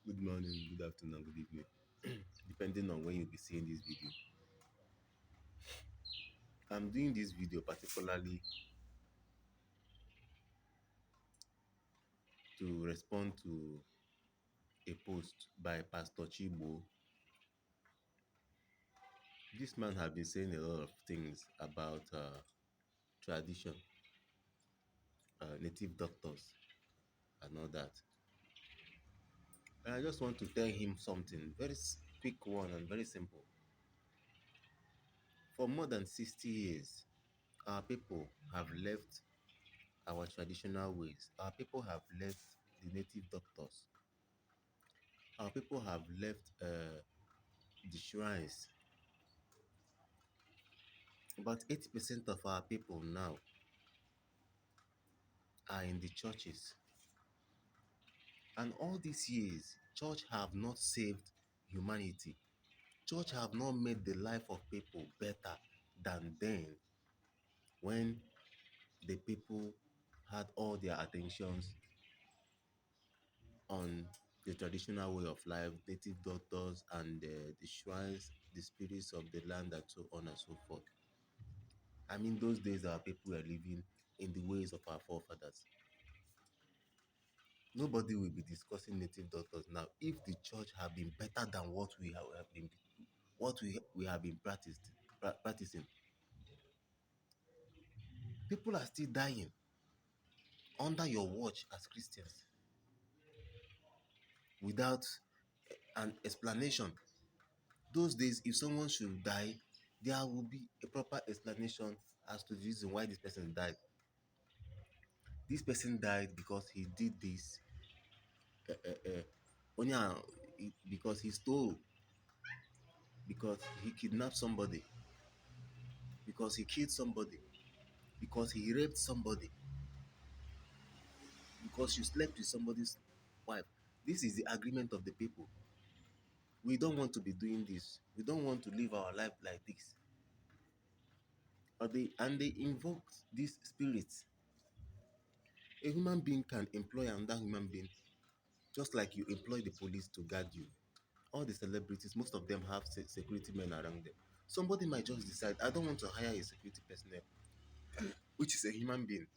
Good morning, good afternoon, good evening, depending on when you'll be seeing this video. I'm doing this video particularly to respond to a post by Pastor Chibo. This man has been saying a lot of things about tradition, native doctors, and all that. And I just want to tell him something very quick one and very simple. For more than 60 years, our people have left our traditional ways. Our people have left the native doctors. Our people have left the shrines. About 80% of our people now are in the churches. And all these years, church have not saved humanity. Church have not made the life of people better than then, when the people had all their attentions on the traditional way of life, native doctors and the shrines, the spirits of the land, and so on and so forth. I mean, those days our people were living in the ways of our forefathers. Nobody will be discussing native doctors now if the church have been better than what we have been practicing. People are still dying under your watch as Christians without an explanation. Those days, if someone should die, there will be a proper explanation as to the reason why this person died. This person died because he did this, only because he stole, because he kidnapped somebody, because he killed somebody, because he raped somebody, because you slept with somebody's wife. This is the agreement of the people. We don't want to be doing this. We don't want to live our life like this. And they invoke these spirits. A human being can employ another human being, just like you employ the police to guard you. All the celebrities, most of them have security men around them. Somebody might just decide, I don't want to hire a security personnel, which is a human being.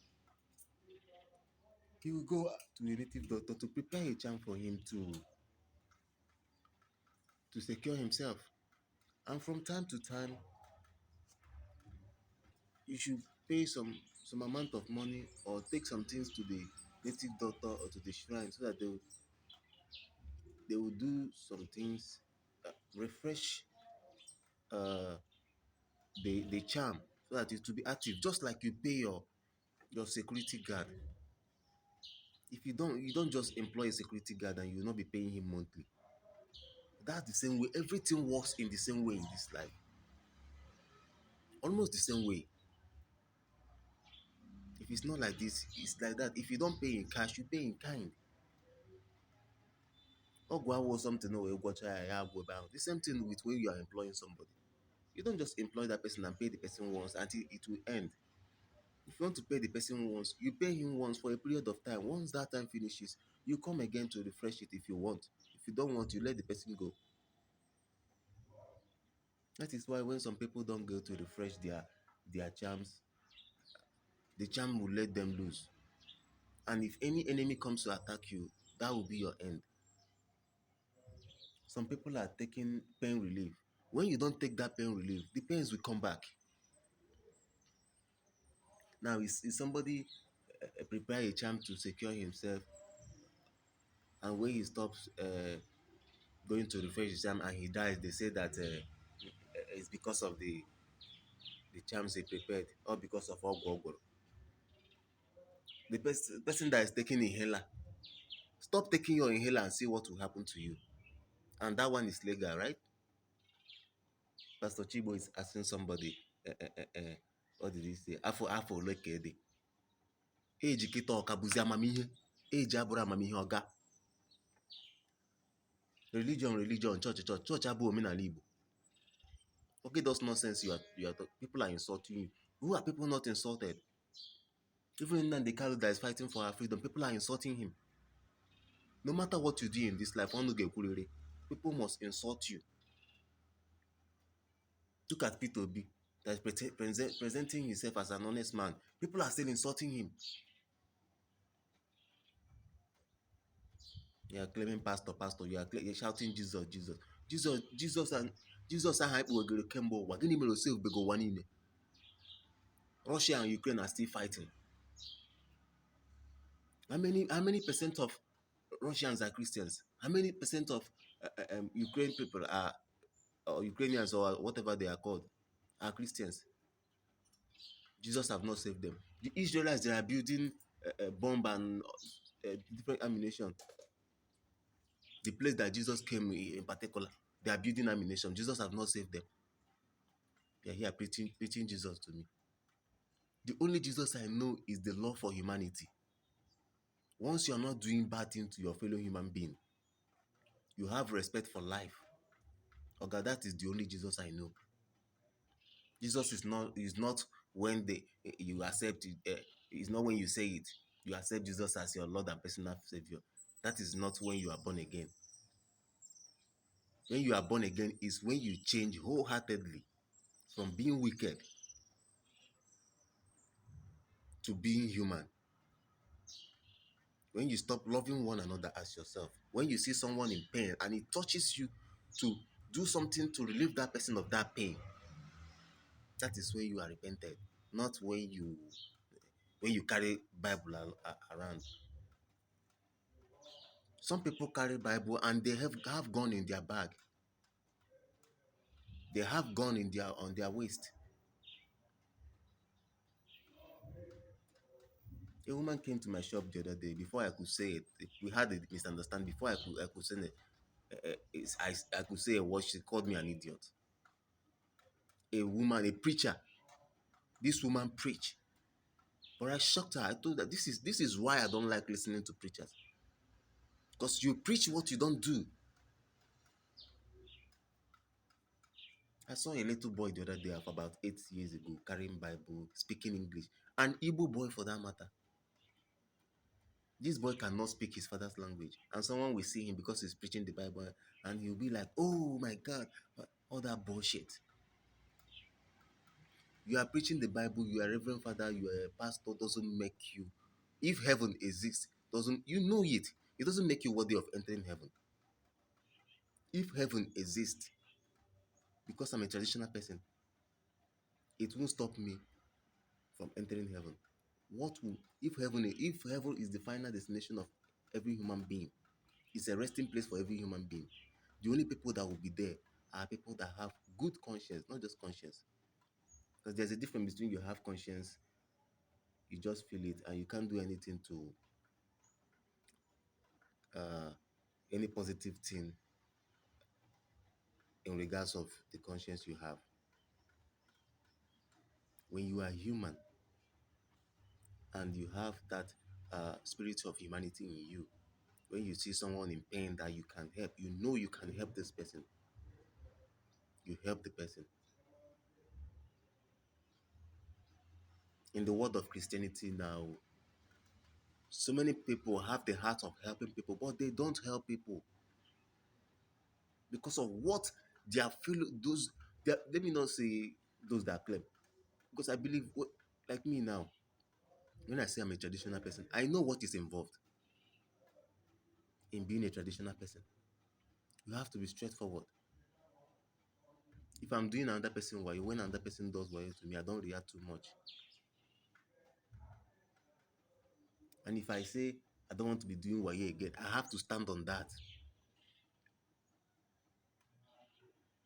He will go to a native doctor to prepare a charm for him to secure himself. And from time to time, you should pay some amount of money or take some things to the native doctor or to the shrine, so that they will do some things, refresh uh, the charm, so that it will be active, just like you pay your security guard. If you don't just employ a security guard and you will not be paying him monthly. That's the same way. Everything works in the same way in this life. Almost the same way. If it's not like this, it's like that. If you don't pay in cash, you pay in kind. Something the same thing with when you are employing somebody. You don't just employ that person and pay the person once until it will end. If you want to pay the person once, you pay him once for a period of time. Once that time finishes, you come again to refresh it if you want. If you don't want, you let the person go. That is why when some people don't go to refresh their charms, the charm will let them lose. And if any enemy comes to attack you, that will be your end. Some people are taking pain relief. When you don't take that pain relief, the pains will come back. Now, is somebody prepare a charm to secure himself, and when he stops going to refresh the charm and he dies, they say that it's because of the charms he prepared, or because of ogwogworo. The person that is taking inhaler, stop taking your inhaler and see what will happen to you. And that one is legal, right? Pastor Chibo is asking somebody, what did he say? Afọ ole ka ị dị? Eji kịta ọka bụzi amamihe. Eji abụrụ amamihe ọga. Religion, church abụ omenala Igbo. Okay, those nonsense people are insulting you. Who are people not insulted? Even Nnamdi Kanu that is fighting for our freedom, people are insulting him. No matter what you do in this life, people must insult you. Look at Peter B, that is presenting himself as an honest man. People are still insulting him. You are claiming pastor, pastor. You're shouting Jesus, Jesus, Jesus, Jesus, and Jesus and hype will go Kembo. What didn't even say go one in. Russia and Ukraine are still fighting. How many percent of Russians are Christians? How many percent of Ukraine people are, or Ukrainians, or whatever they are called, are Christians? Jesus have not saved them. The Israelites, they are building a bomb and different ammunition. The place that Jesus came in particular, they are building ammunition. Jesus have not saved them. They are here preaching Jesus to me. The only Jesus I know is the love for humanity. Once you are not doing bad things to your fellow human being, you have respect for life. Okay, that is the only Jesus I know. Jesus is not when you accept it. It's not when you say it. You accept Jesus as your Lord and personal Savior. That is not when you are born again. When you are born again is when you change wholeheartedly from being wicked to being human. When you stop loving one another as yourself. When you see someone in pain and it touches you to do something to relieve that person of that pain, that is when you are repented, not when you carry Bible around. Some people carry Bible and they have gun in their bag. They have gun on their waist. A woman came to my shop the other day. Before I could say it, we had a misunderstanding. Before I could say it, I could say a word. She called me an idiot. A woman, a preacher. This woman preached, but I shocked her. I told her this is why I don't like listening to preachers, because you preach what you don't do. I saw a little boy the other day of about 8 years ago carrying Bible, speaking English, an Igbo boy for that matter. This boy cannot speak his father's language, and someone will see him because he's preaching the Bible, and he'll be like, "Oh my God," all that bullshit. You are preaching the Bible, you are Reverend Father, you are a pastor, doesn't make you. If heaven exists, doesn't you know it? It doesn't make you worthy of entering heaven. If heaven exists, because I'm a traditional person, it won't stop me from entering heaven. What will if heaven is the final destination of every human being? It's a resting place for every human being. The only people that will be there are people that have good conscience, not just conscience. Because there's a difference between you have conscience, you just feel it, and you can't do anything to uh, any positive thing in regards of the conscience you have. When you are human and you have that spirit of humanity in you, when you see someone in pain that you can help, you know you can help this person, you help the person. In the world of Christianity now, so many people have the heart of helping people, but they don't help people because of what they are feeling. Let me not say those that claim, because I believe, like me now, when I say I'm a traditional person, I know what is involved in being a traditional person. You have to be straightforward. If I'm doing another person wayo, when another person does wayo to me, I don't react too much. And if I say I don't want to be doing wayo again, I have to stand on that.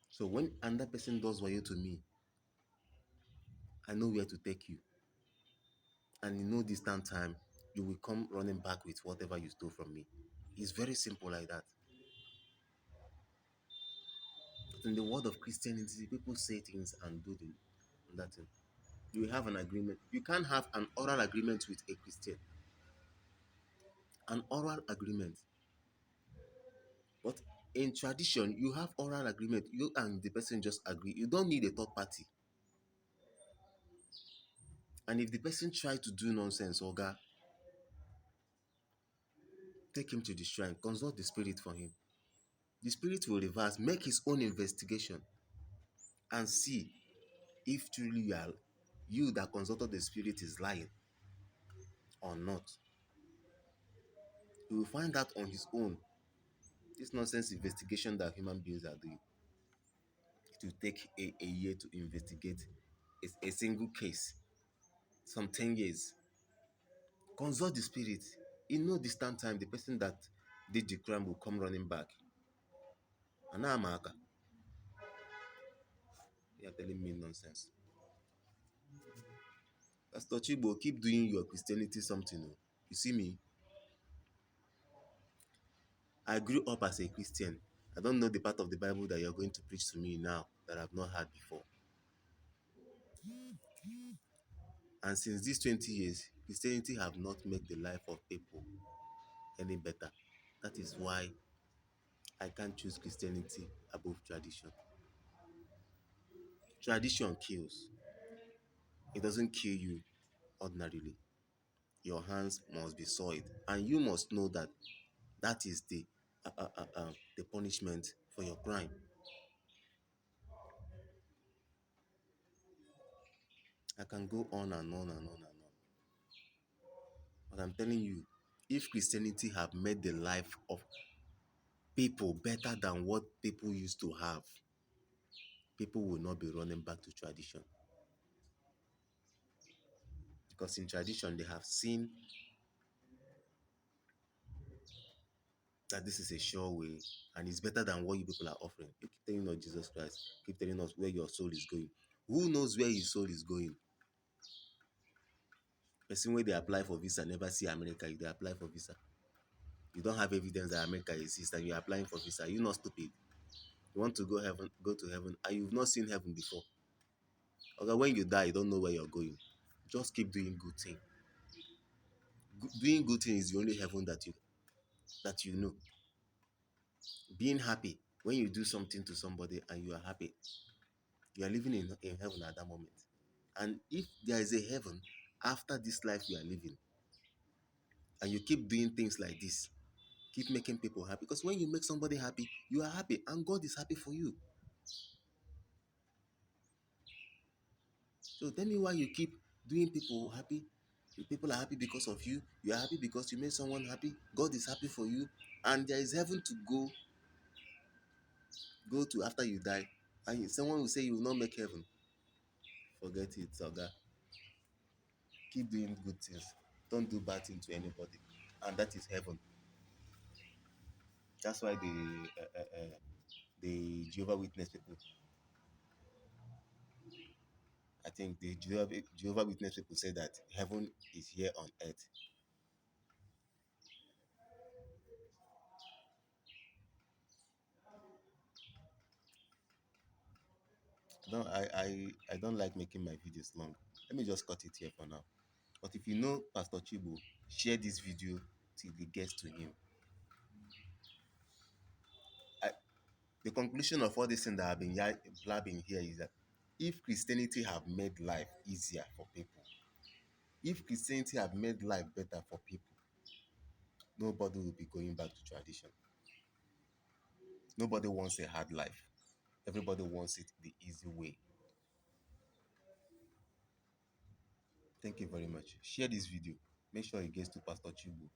So when another person does wayo to me, I know where to take you. And in no distant time, you will come running back with whatever you stole from me. It's very simple like that. But in the world of Christianity, people say things and do that thing. You have an agreement. You can't have an oral agreement with a Christian. An oral agreement. But in tradition, you have oral agreement. You and the person just agree. You don't need a third party. And if the person try to do nonsense, Oga, Take him to the shrine, consult the spirit for him. The spirit will reverse, make his own investigation, and see if truly you that consulted the spirit is lying or not. He will find out on his own. This nonsense investigation that human beings are doing, it will take a year to investigate a single case, some 10 years. Consult the spirit. In no distant time, the person that did the crime will come running back. And now I'm you are telling me nonsense. Pastor Chibo, keep doing your Christianity something. Oh. You see me? I grew up as a Christian. I don't know the part of the Bible that you're going to preach to me now that I've not heard before. And since these 20 years, Christianity have not made the life of people any better. That is why I can't choose Christianity above tradition. Tradition kills. It doesn't kill you ordinarily. Your hands must be soiled, and you must know that that is the punishment for your crime. I can go on and on and on and on. But I'm telling you, if Christianity have made the life of people better than what people used to have, people will not be running back to tradition. Because in tradition, they have seen that this is a sure way and it's better than what you people are offering. You keep telling us Jesus Christ, keep telling us where your soul is going. Who knows where his soul is going? Person where they apply for visa never see America. If they apply for visa, you don't have evidence that America exists and you're applying for visa. You're not stupid. You want to go to heaven, and you've not seen heaven before. Okay, when you die, you don't know where you're going. Just keep doing good thing. Doing good thing is the only heaven that you know. Being happy when you do something to somebody and you are happy, you are living in heaven at that moment. And if there is a heaven after this life you are living, and you keep doing things like this, keep making people happy, because when you make somebody happy, you are happy and God is happy for you. So tell me why you keep doing people happy. People are happy because of you. You are happy because you made someone happy. God is happy for you, and there is heaven to go to after you die. And someone will say you will not make heaven. Forget it, Oga. Keep doing good things. Don't do bad things to anybody, and that is heaven. That's why the Jehovah Witness people, I think the Jehovah Witness people say that heaven is here on earth. I don't like making my videos long. Let me just cut it here for now. But if you know Pastor Chibu, share this video till it gets to him. I, the conclusion of all this thing that I've been blabbing here is that if Christianity have made life easier for people, if Christianity have made life better for people, nobody will be going back to tradition. Nobody wants a hard life. Everybody wants it the easy way. Thank you very much. Share this video. Make sure it gets to Pastor Chibu.